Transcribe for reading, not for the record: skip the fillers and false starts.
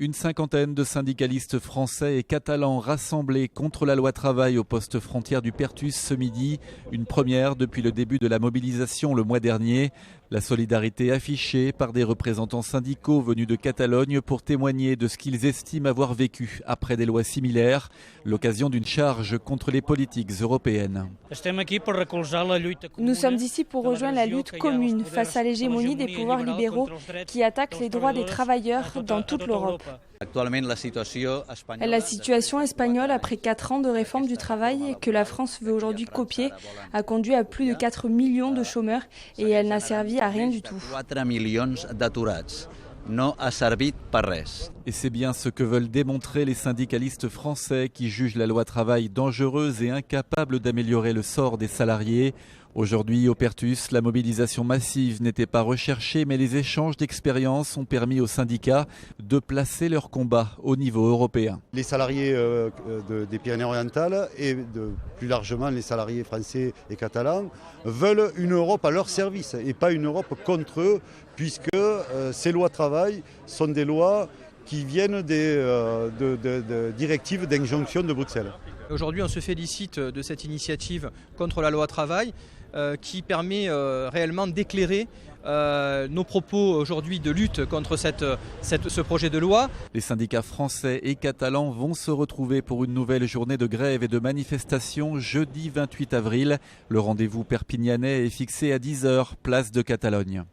Une cinquantaine de syndicalistes français et catalans rassemblés contre la loi travail au poste frontière du Perthus ce midi. Une première depuis le début de la mobilisation le mois dernier. La solidarité affichée par des représentants syndicaux venus de Catalogne pour témoigner de ce qu'ils estiment avoir vécu après des lois similaires. L'occasion d'une charge contre les politiques européennes. Nous sommes ici pour rejoindre la lutte commune face à l'hégémonie des pouvoirs libéraux qui attaquent les droits des travailleurs dans toute l'Europe. La situation espagnole, après 4 ans de réforme du travail que la France veut aujourd'hui copier, a conduit à plus de 4 millions de chômeurs et elle n'a servi à rien du tout. Et c'est bien ce que veulent démontrer les syndicalistes français qui jugent la loi travail dangereuse et incapable d'améliorer le sort des salariés. Aujourd'hui, au Perthus, la mobilisation massive n'était pas recherchée, mais les échanges d'expériences ont permis aux syndicats de placer leur combat au niveau européen. Les salariés des Pyrénées-Orientales et plus largement les salariés français et catalans veulent une Europe à leur service et pas une Europe contre eux, puisque ces lois travail sont des lois qui viennent de directives d'injonction de Bruxelles. Aujourd'hui, on se félicite de cette initiative contre la loi travail qui permet réellement d'éclairer nos propos aujourd'hui de lutte contre ce projet de loi. Les syndicats français et catalans vont se retrouver pour une nouvelle journée de grève et de manifestation jeudi 28 avril. Le rendez-vous perpignanais est fixé à 10h, place de Catalogne.